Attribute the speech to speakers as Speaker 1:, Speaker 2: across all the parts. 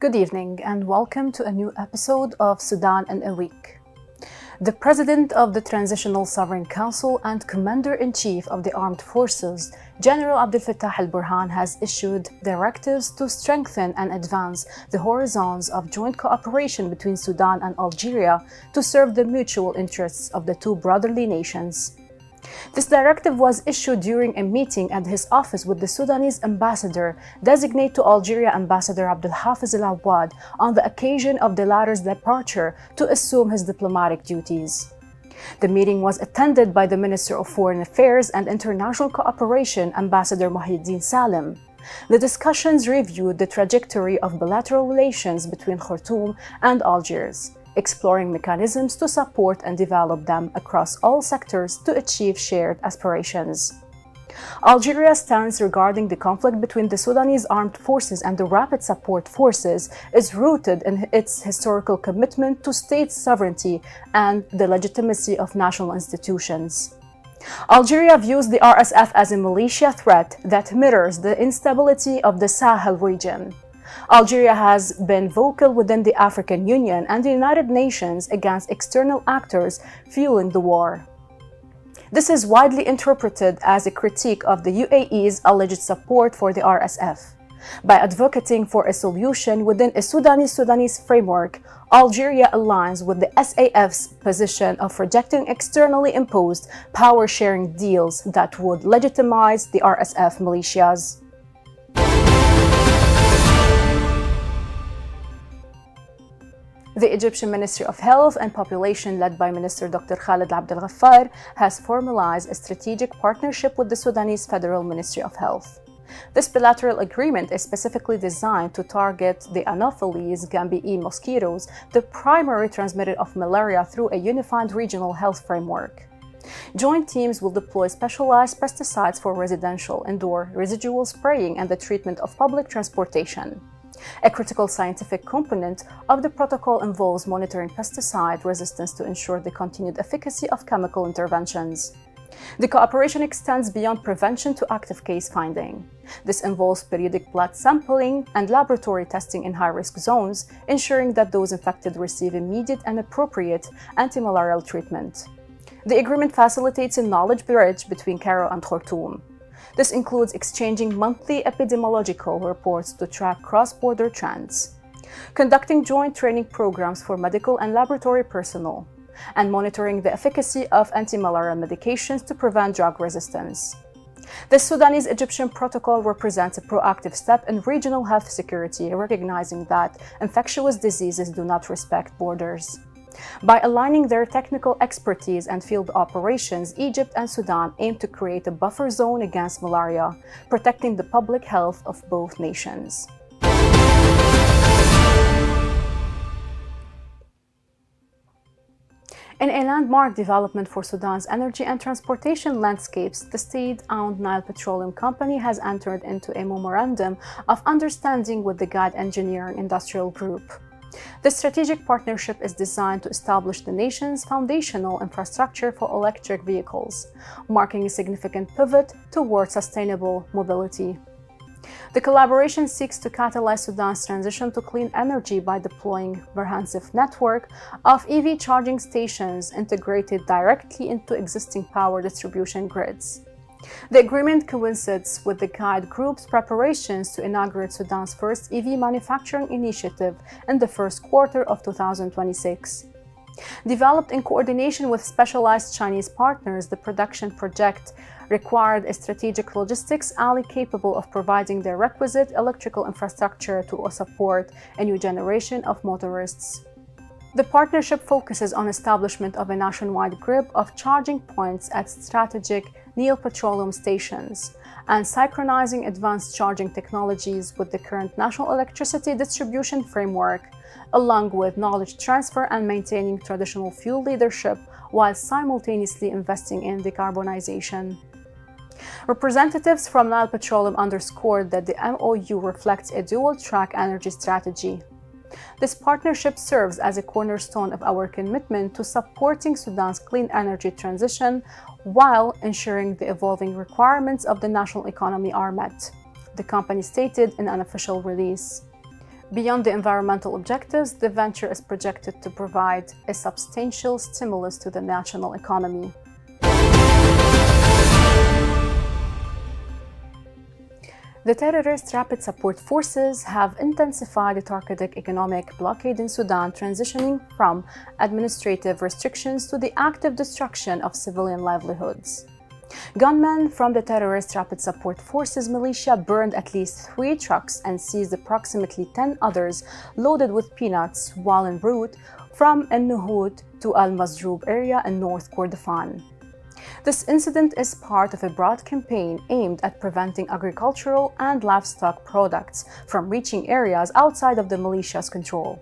Speaker 1: Good evening and welcome to a new episode of Sudan in a Week. The President of the Transitional Sovereign Council and Commander-in-Chief of the Armed Forces, General Abdel Fattah al-Burhan, has issued directives to strengthen and advance the horizons of joint cooperation between Sudan and Algeria to serve the mutual interests of the two brotherly nations. This directive was issued during a meeting at his office with the Sudanese ambassador designate to Algeria, Ambassador Abdel Hafiz al-Awad, on the occasion of the latter's departure to assume his diplomatic duties. The meeting was attended by the Minister of Foreign Affairs and International Cooperation, Ambassador Mohiuddin Salim. The discussions reviewed the trajectory of bilateral relations between Khartoum and Algiers, exploring mechanisms to support and develop them across all sectors to achieve shared aspirations. Algeria's stance regarding the conflict between the Sudanese armed forces and the Rapid Support Forces is rooted in its historical commitment to state sovereignty and the legitimacy of national institutions. Algeria views the RSF as a militia threat that mirrors the instability of the Sahel region. Algeria has been vocal within the African Union and the United Nations against external actors fueling the war. This is widely interpreted as a critique of the UAE's alleged support for the RSF. By advocating for a solution within a Sudanese framework, Algeria aligns with the SAF's position of rejecting externally imposed power-sharing deals that would legitimize the RSF militias. The Egyptian Ministry of Health and Population, led by Minister Dr. Khaled Abdel Ghaffar, has formalized a strategic partnership with the Sudanese Federal Ministry of Health. This bilateral agreement is specifically designed to target the Anopheles gambiae mosquitoes, the primary transmitter of malaria, through a unified regional health framework. Joint teams will deploy specialized pesticides for residential, indoor, residual spraying and the treatment of public transportation. A critical scientific component of the protocol involves monitoring pesticide resistance to ensure the continued efficacy of chemical interventions. The cooperation extends beyond prevention to active case finding. This involves periodic blood sampling and laboratory testing in high-risk zones, ensuring that those infected receive immediate and appropriate antimalarial treatment. The agreement facilitates a knowledge bridge between Cairo and Khartoum. This includes exchanging monthly epidemiological reports to track cross-border trends, conducting joint training programs for medical and laboratory personnel, and monitoring the efficacy of antimalarial medications to prevent drug resistance. The Sudanese-Egyptian protocol represents a proactive step in regional health security, recognizing that infectious diseases do not respect borders. By aligning their technical expertise and field operations, Egypt and Sudan aim to create a buffer zone against malaria, protecting the public health of both nations. In a landmark development for Sudan's energy and transportation landscapes, the state-owned Nile Petroleum Company has entered into a memorandum of understanding with the Guide Engineering Industrial Group. The strategic partnership is designed to establish the nation's foundational infrastructure for electric vehicles, marking a significant pivot towards sustainable mobility. The collaboration seeks to catalyze Sudan's transition to clean energy by deploying a comprehensive network of EV charging stations integrated directly into existing power distribution grids. The agreement coincides with the Guide Group's preparations to inaugurate Sudan's first EV manufacturing initiative in the first quarter of 2026. Developed in coordination with specialized Chinese partners, the production project required a strategic logistics alley capable of providing the requisite electrical infrastructure to support a new generation of motorists. The partnership focuses on establishment of a nationwide grid of charging points at strategic Nile petroleum stations and synchronizing advanced charging technologies with the current national electricity distribution framework, along with knowledge transfer and maintaining traditional fuel leadership while simultaneously investing in decarbonization. Representatives from Nile Petroleum underscored that the MOU reflects a dual-track energy strategy. This partnership serves as a cornerstone of our commitment to supporting Sudan's clean energy transition while ensuring the evolving requirements of the national economy are met, the company stated in an official release. Beyond the environmental objectives, the venture is projected to provide a substantial stimulus to the national economy. The terrorist rapid support forces have intensified the targeted economic blockade in Sudan, transitioning from administrative restrictions to the active destruction of civilian livelihoods. Gunmen from the terrorist rapid support forces militia burned at least 3 trucks and seized approximately 10 others loaded with peanuts while en route from Al-Nuhud to Al-Mazroub area in North Kordofan. This incident is part of a broad campaign aimed at preventing agricultural and livestock products from reaching areas outside of the militia's control.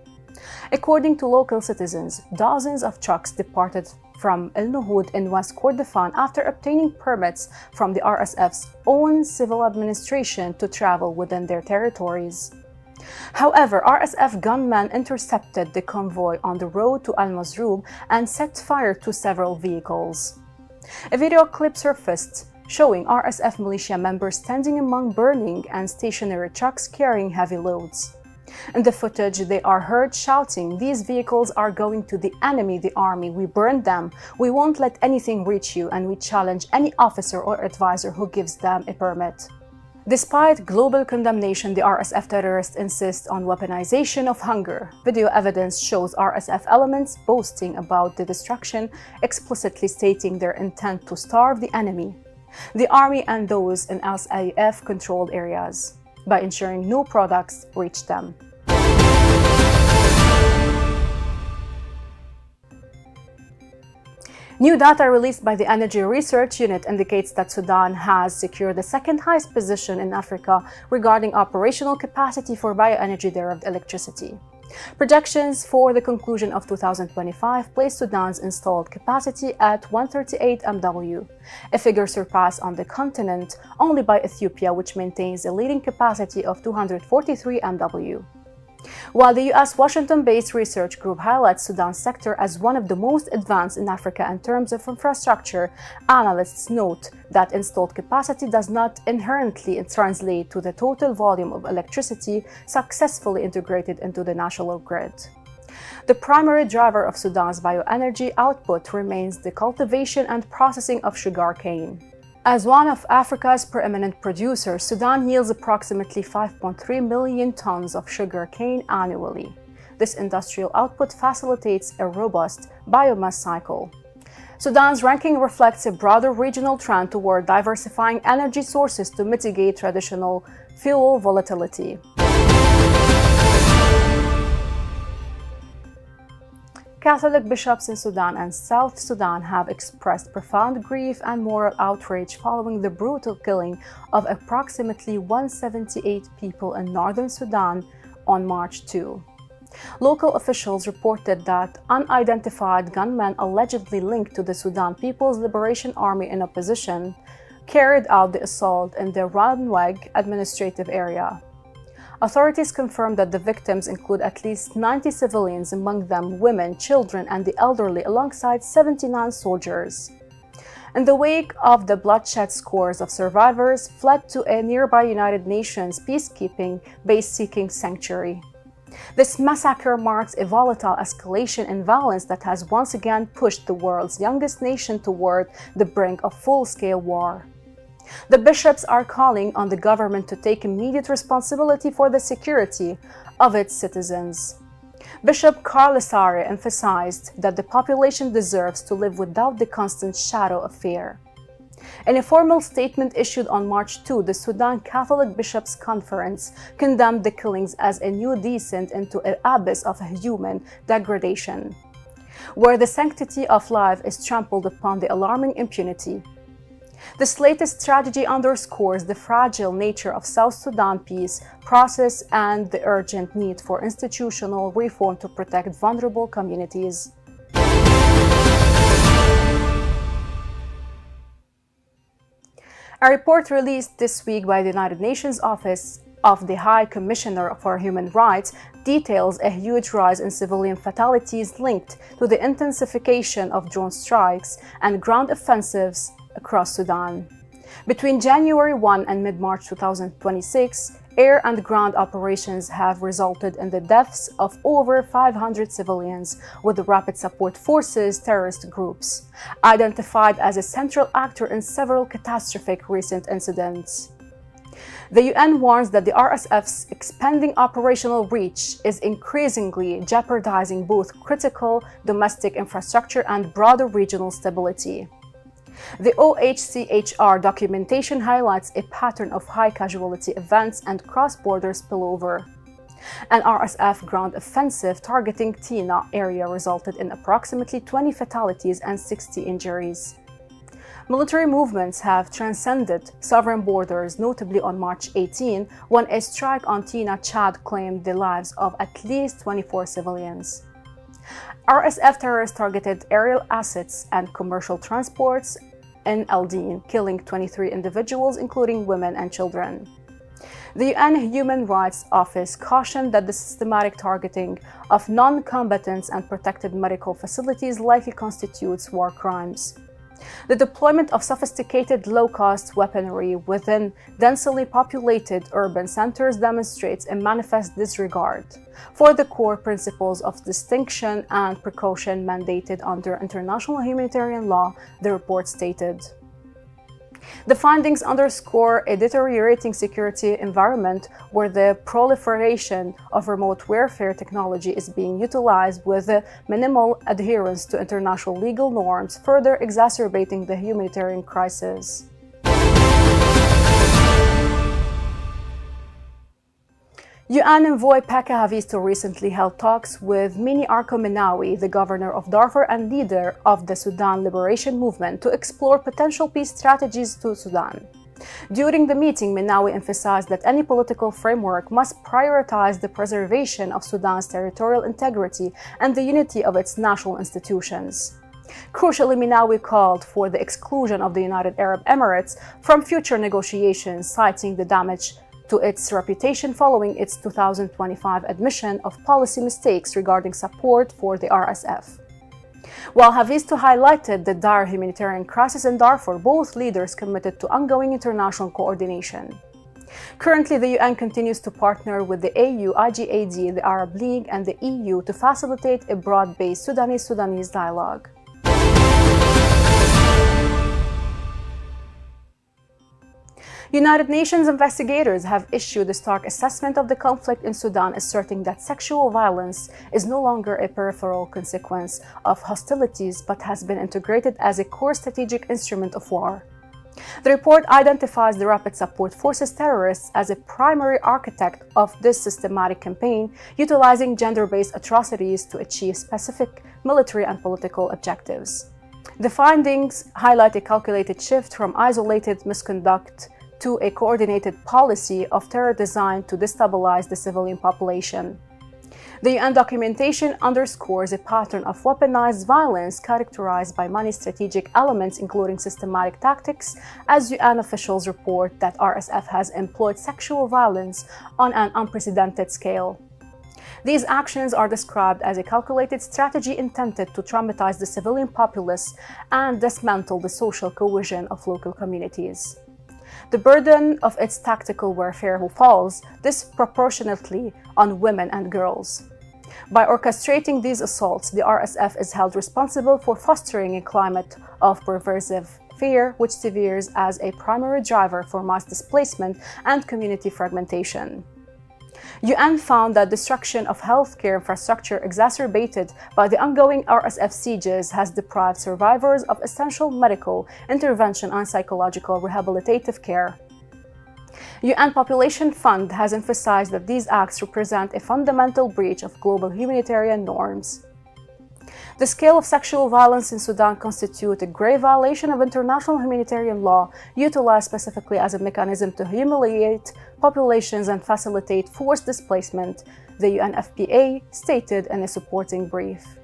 Speaker 1: According to local citizens, dozens of trucks departed from Al-Nuhud in West Kordofan after obtaining permits from the RSF's own civil administration to travel within their territories. However, RSF gunmen intercepted the convoy on the road to Al-Mazroub and set fire to several vehicles. A video clip surfaced showing RSF militia members standing among burning and stationary trucks carrying heavy loads. In the footage, they are heard shouting, "These vehicles are going to the enemy, the army. We burned them. We won't let anything reach you, and we challenge any officer or advisor who gives them a permit." Despite global condemnation, the RSF terrorists insist on weaponization of hunger. Video evidence shows RSF elements boasting about the destruction, explicitly stating their intent to starve the enemy, the army and those in SAF-controlled areas, by ensuring no products reach them. New data released by the Energy Research Unit indicates that Sudan has secured the second highest position in Africa regarding operational capacity for bioenergy-derived electricity. Projections for the conclusion of 2025 place Sudan's installed capacity at 138 MW, a figure surpassed on the continent only by Ethiopia, which maintains a leading capacity of 243 MW. While the U.S. Washington-based research group highlights Sudan's sector as one of the most advanced in Africa in terms of infrastructure, analysts note that installed capacity does not inherently translate to the total volume of electricity successfully integrated into the national grid. The primary driver of Sudan's bioenergy output remains the cultivation and processing of sugarcane. As one of Africa's preeminent producers, Sudan yields approximately 5.3 million tons of sugar cane annually. This industrial output facilitates a robust biomass cycle. Sudan's ranking reflects a broader regional trend toward diversifying energy sources to mitigate traditional fuel volatility. Catholic bishops in Sudan and South Sudan have expressed profound grief and moral outrage following the brutal killing of approximately 178 people in northern Sudan on March 2. Local officials reported that unidentified gunmen allegedly linked to the Sudan People's Liberation Army in opposition carried out the assault in the Ranweg administrative area. Authorities confirmed that the victims include at least 90 civilians, among them women, children, and the elderly, alongside 79 soldiers. In the wake of the bloodshed, scores of survivors fled to a nearby United Nations peacekeeping base seeking sanctuary. This massacre marks a volatile escalation in violence that has once again pushed the world's youngest nation toward the brink of full-scale war. The bishops are calling on the government to take immediate responsibility for the security of its citizens. Bishop Karl Lasare emphasized that the population deserves to live without the constant shadow of fear. In a formal statement issued on March 2, the Sudan Catholic Bishops' Conference condemned the killings as a new descent into an abyss of human degradation, where the sanctity of life is trampled upon with alarming impunity. This latest tragedy underscores the fragile nature of South Sudan peace process and the urgent need for institutional reform to protect vulnerable communities. A report released this week by the United Nations Office of the High Commissioner for Human Rights details a huge rise in civilian fatalities linked to the intensification of drone strikes and ground offensives across Sudan. Between January 1 and mid-March 2026, air and ground operations have resulted in the deaths of over 500 civilians, with the Rapid Support Forces terrorist groups identified as a central actor in several catastrophic recent incidents. The UN warns that the RSF's expanding operational reach is increasingly jeopardizing both critical domestic infrastructure and broader regional stability. The OHCHR documentation highlights a pattern of high-casualty events and cross-border spillover. An RSF ground offensive targeting Tina area resulted in approximately 20 fatalities and 60 injuries. Military movements have transcended sovereign borders, notably on March 18, when a strike on Tina, Chad claimed the lives of at least 24 civilians. RSF terrorists targeted aerial assets and commercial transports in Aldin, killing 23 individuals, including women and children. The UN Human Rights Office cautioned that the systematic targeting of non-combatants and protected medical facilities likely constitutes war crimes. The deployment of sophisticated low-cost weaponry within densely populated urban centers demonstrates a manifest disregard for the core principles of distinction and precaution mandated under international humanitarian law, the report stated. The findings underscore a deteriorating security environment where the proliferation of remote warfare technology is being utilized with minimal adherence to international legal norms, further exacerbating the humanitarian crisis. UN envoy Pekka Haavisto recently held talks with Mini Arko Menawi, the governor of Darfur and leader of the Sudan Liberation Movement, to explore potential peace strategies to Sudan. During the meeting, Menawi emphasized that any political framework must prioritize the preservation of Sudan's territorial integrity and the unity of its national institutions. Crucially, Menawi called for the exclusion of the United Arab Emirates from future negotiations, citing the damage to its reputation following its 2025 admission of policy mistakes regarding support for the RSF. While Haavisto highlighted the dire humanitarian crisis in Darfur, both leaders committed to ongoing international coordination. Currently, the UN continues to partner with the AU, IGAD, the Arab League, and the EU to facilitate a broad-based Sudanese dialogue. United Nations investigators have issued a stark assessment of the conflict in Sudan, asserting that sexual violence is no longer a peripheral consequence of hostilities but has been integrated as a core strategic instrument of war. The report identifies the Rapid Support Forces terrorists as a primary architect of this systematic campaign, utilizing gender-based atrocities to achieve specific military and political objectives. The findings highlight a calculated shift from isolated misconduct to a coordinated policy of terror designed to destabilize the civilian population. The UN documentation underscores a pattern of weaponized violence characterized by many strategic elements, including systematic tactics, as UN officials report that RSF has employed sexual violence on an unprecedented scale. These actions are described as a calculated strategy intended to traumatize the civilian populace and dismantle the social cohesion of local communities. The burden of its tactical warfare falls disproportionately on women and girls. By orchestrating these assaults, the RSF is held responsible for fostering a climate of pervasive fear, which serves as a primary driver for mass displacement and community fragmentation. UN found that destruction of healthcare infrastructure exacerbated by the ongoing RSF sieges has deprived survivors of essential medical intervention and psychological rehabilitative care. UN Population Fund has emphasized that these acts represent a fundamental breach of global humanitarian norms. The scale of sexual violence in Sudan constitutes a grave violation of international humanitarian law, utilized specifically as a mechanism to humiliate populations and facilitate forced displacement, the UNFPA stated in a supporting brief.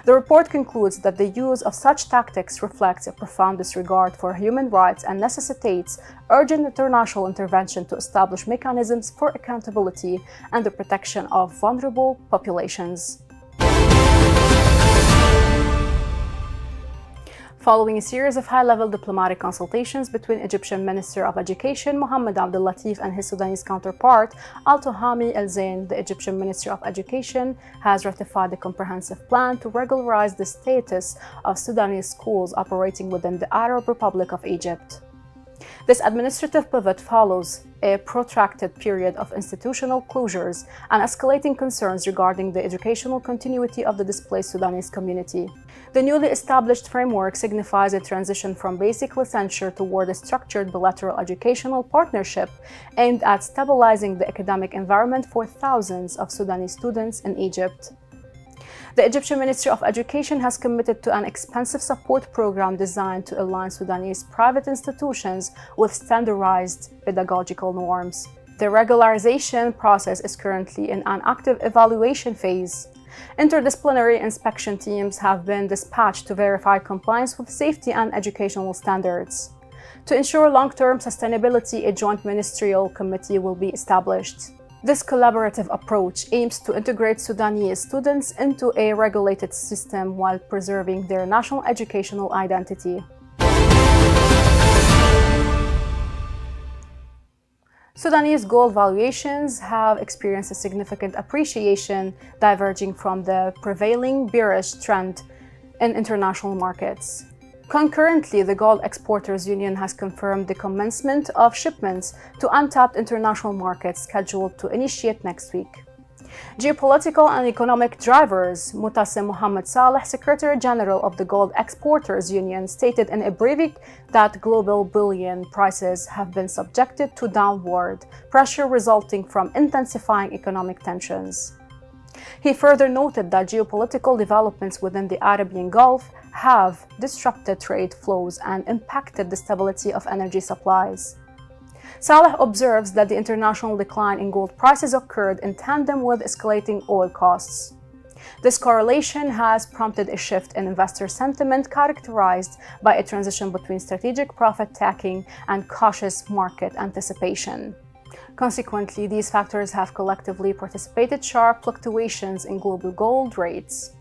Speaker 1: The report concludes that the use of such tactics reflects a profound disregard for human rights and necessitates urgent international intervention to establish mechanisms for accountability and the protection of vulnerable populations. Following a series of high-level diplomatic consultations between Egyptian Minister of Education Mohammed Abdel Latif and his Sudanese counterpart Al-Tuhami El-Zain, the Egyptian Ministry of Education has ratified a comprehensive plan to regularize the status of Sudanese schools operating within the Arab Republic of Egypt. This administrative pivot follows a protracted period of institutional closures and escalating concerns regarding the educational continuity of the displaced Sudanese community. The newly established framework signifies a transition from basic licensure toward a structured bilateral educational partnership aimed at stabilizing the academic environment for thousands of Sudanese students in Egypt. The Egyptian Ministry of Education has committed to an expansive support program designed to align Sudanese private institutions with standardized pedagogical norms. The regularization process is currently in an active evaluation phase. Interdisciplinary inspection teams have been dispatched to verify compliance with safety and educational standards. To ensure long-term sustainability, a joint ministerial committee will be established. This collaborative approach aims to integrate Sudanese students into a regulated system while preserving their national educational identity. Sudanese gold valuations have experienced a significant appreciation, diverging from the prevailing bearish trend in international markets. Concurrently, the Gold Exporters Union has confirmed the commencement of shipments to untapped international markets scheduled to initiate next week. Geopolitical and economic drivers, Mutassim Mohammed Saleh, Secretary General of the Gold Exporters Union, stated in a briefing that global bullion prices have been subjected to downward pressure resulting from intensifying economic tensions. He further noted that geopolitical developments within the Arabian Gulf have disrupted trade flows and impacted the stability of energy supplies. Saleh observes that the international decline in gold prices occurred in tandem with escalating oil costs. This correlation has prompted a shift in investor sentiment characterized by a transition between strategic profit-taking and cautious market anticipation. Consequently, these factors have collectively precipitated sharp fluctuations in global gold rates.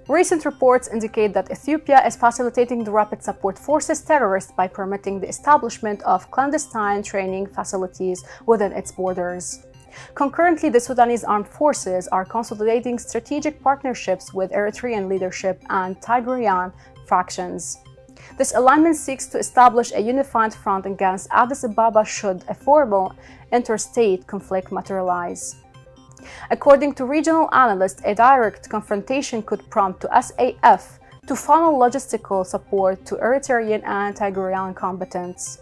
Speaker 1: Recent reports indicate that Ethiopia is facilitating the Rapid Support Forces terrorists by permitting the establishment of clandestine training facilities within its borders. Concurrently, the Sudanese armed forces are consolidating strategic partnerships with Eritrean leadership and Tigrayan factions. This alignment seeks to establish a unified front against Addis Ababa should a formal interstate conflict materialize. According to regional analysts, a direct confrontation could prompt to SAF to funnel logistical support to Eritrean and Tigrayan combatants.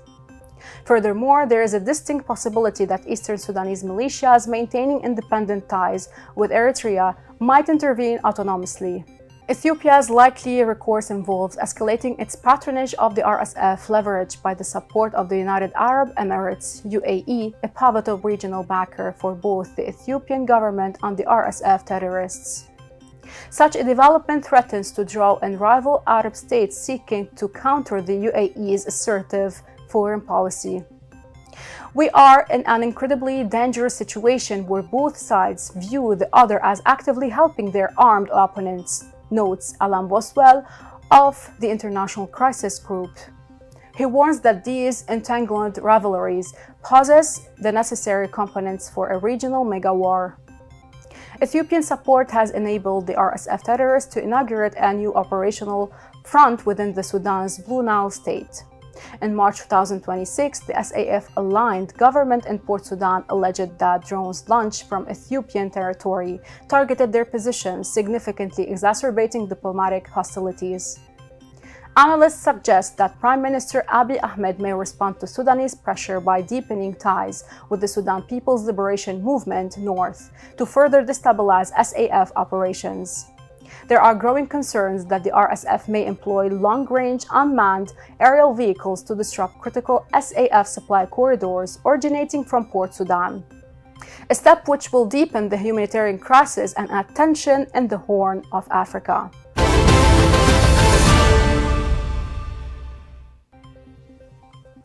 Speaker 1: Furthermore, there is a distinct possibility that Eastern Sudanese militias maintaining independent ties with Eritrea might intervene autonomously. Ethiopia's likely recourse involves escalating its patronage of the RSF, leveraged by the support of the United Arab Emirates (UAE), a pivotal regional backer for both the Ethiopian government and the RSF terrorists. Such a development threatens to draw in rival Arab states seeking to counter the UAE's assertive foreign policy. We are in an incredibly dangerous situation where both sides view the other as actively helping their armed opponents, notes Alan Boswell of the International Crisis Group. He warns that these entangled rivalries possess the necessary components for a regional mega-war. Ethiopian support has enabled the RSF terrorists to inaugurate a new operational front within the Sudan's Blue Nile state. In March 2026, the SAF-aligned government in Port Sudan alleged that drones launched from Ethiopian territory targeted their positions, significantly exacerbating diplomatic hostilities. Analysts suggest that Prime Minister Abiy Ahmed may respond to Sudanese pressure by deepening ties with the Sudan People's Liberation Movement North to further destabilize SAF operations. There are growing concerns that the RSF may employ long-range unmanned aerial vehicles to disrupt critical SAF supply corridors originating from Port Sudan, a step which will deepen the humanitarian crisis and add tension in the Horn of Africa.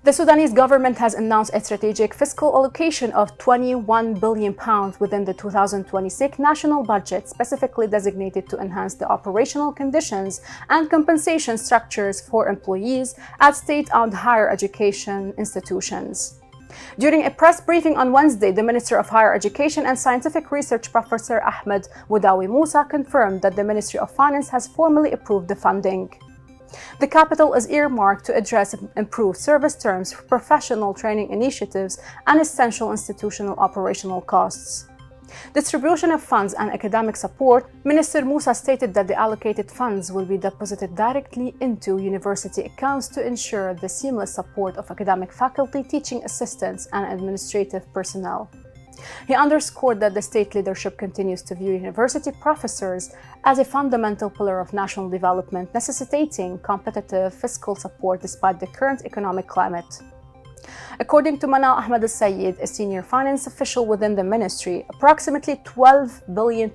Speaker 1: The Sudanese government has announced a strategic fiscal allocation of £21 billion within the 2026 national budget, specifically designated to enhance the operational conditions and compensation structures for employees at state-owned higher education institutions. During a press briefing on Wednesday, the Minister of Higher Education and Scientific Research, Professor Ahmed Mudawi Musa, confirmed that the Ministry of Finance has formally approved the funding. The capital is earmarked to address improved service terms, professional training initiatives, and essential institutional operational costs. Distribution of funds and academic support. Minister Musa stated that the allocated funds will be deposited directly into university accounts to ensure the seamless support of academic faculty, teaching assistants, and administrative personnel. He underscored that the state leadership continues to view university professors as a fundamental pillar of national development, necessitating competitive fiscal support despite the current economic climate. According to Manal Ahmed al-Sayed, a senior finance official within the ministry, approximately £12 billion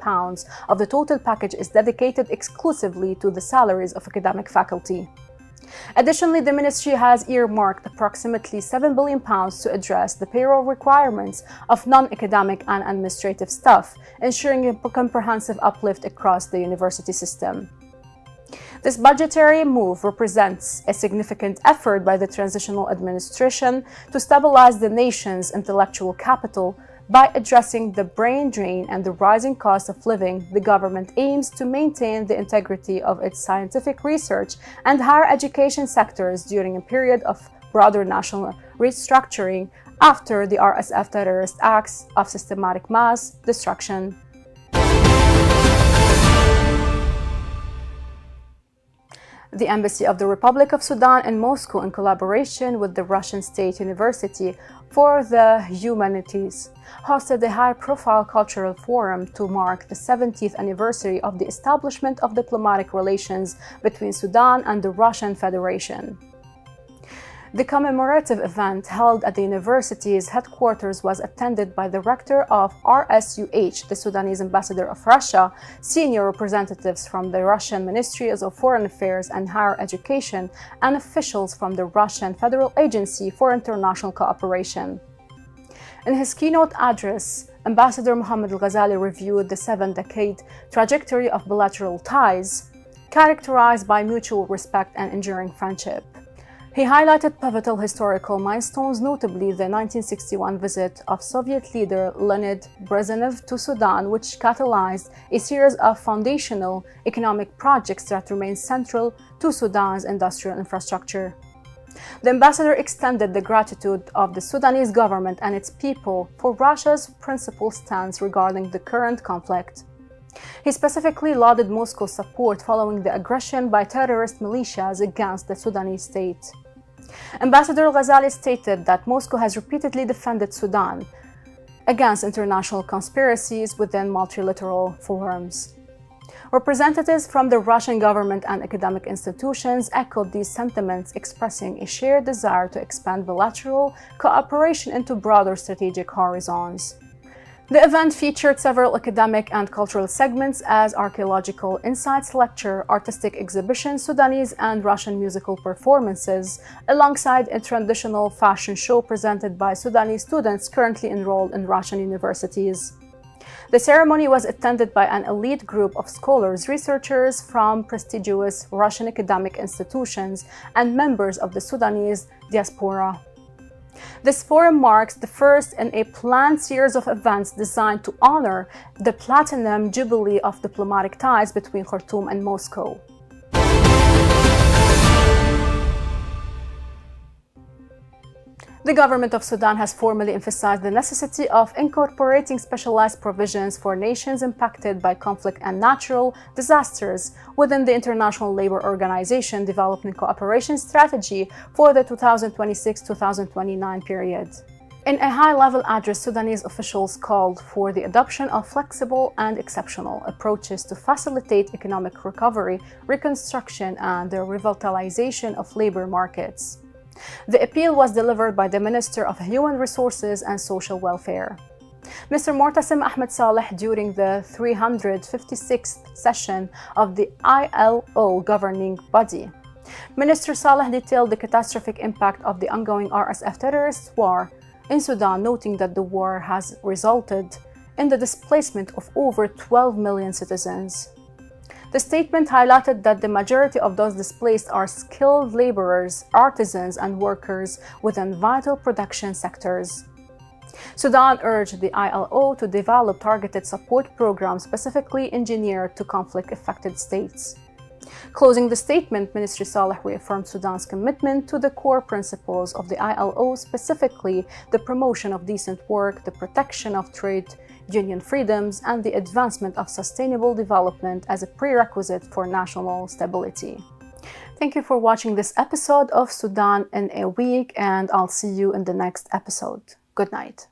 Speaker 1: of the total package is dedicated exclusively to the salaries of academic faculty. Additionally, the ministry has earmarked approximately £7 billion to address the payroll requirements of non-academic and administrative staff, ensuring a comprehensive uplift across the university system. This budgetary move represents a significant effort by the transitional administration to stabilize the nation's intellectual capital. By addressing the brain drain and the rising cost of living, the government aims to maintain the integrity of its scientific research and higher education sectors during a period of broader national restructuring after the RSF terrorist acts of systematic mass destruction. The Embassy of the Republic of Sudan in Moscow, in collaboration with the Russian State University for the Humanities, hosted a high-profile cultural forum to mark the 70th anniversary of the establishment of diplomatic relations between Sudan and the Russian Federation. The commemorative event held at the university's headquarters was attended by the rector of RSUH, the Sudanese ambassador of Russia, senior representatives from the Russian Ministries of Foreign Affairs and Higher Education, and officials from the Russian Federal Agency for International Cooperation. In his keynote address, Ambassador Mohammad al-Ghazali reviewed the 7-decade trajectory of bilateral ties, characterized by mutual respect and enduring friendship. He highlighted pivotal historical milestones, notably the 1961 visit of Soviet leader Leonid Brezhnev to Sudan, which catalyzed a series of foundational economic projects that remain central to Sudan's industrial infrastructure. The ambassador extended the gratitude of the Sudanese government and its people for Russia's principled stance regarding the current conflict. He specifically lauded Moscow's support following the aggression by terrorist militias against the Sudanese state. Ambassador al-Ghazali stated that Moscow has repeatedly defended Sudan against international conspiracies within multilateral forums. Representatives from the Russian government and academic institutions echoed these sentiments, expressing a shared desire to expand bilateral cooperation into broader strategic horizons. The event featured several academic and cultural segments as archaeological insights lecture, artistic exhibitions, Sudanese and Russian musical performances, alongside a traditional fashion show presented by Sudanese students currently enrolled in Russian universities. The ceremony was attended by an elite group of scholars, researchers from prestigious Russian academic institutions, and members of the Sudanese diaspora. This forum marks the first in a planned series of events designed to honor the Platinum Jubilee of diplomatic ties between Khartoum and Moscow. The government of Sudan has formally emphasized the necessity of incorporating specialized provisions for nations impacted by conflict and natural disasters within the International Labour Organization Development Cooperation Strategy for the 2026-2029 period. In a high-level address, Sudanese officials called for the adoption of flexible and exceptional approaches to facilitate economic recovery, reconstruction, and the revitalization of labor markets. The appeal was delivered by the Minister of Human Resources and Social Welfare, Mr. Mortasim Ahmed Saleh, during the 356th session of the ILO governing body. Minister Saleh detailed the catastrophic impact of the ongoing RSF terrorist war in Sudan, noting that the war has resulted in the displacement of over 12 million citizens. The statement highlighted that the majority of those displaced are skilled laborers, artisans, and workers within vital production sectors. Sudan urged the ILO to develop targeted support programs specifically engineered to conflict-affected states. Closing the statement, Minister Saleh reaffirmed Sudan's commitment to the core principles of the ILO, specifically the promotion of decent work, the protection of trade union freedoms, and the advancement of sustainable development as a prerequisite for national stability. Thank you for watching this episode of Sudan in a Week, and I'll see you in the next episode. Good night.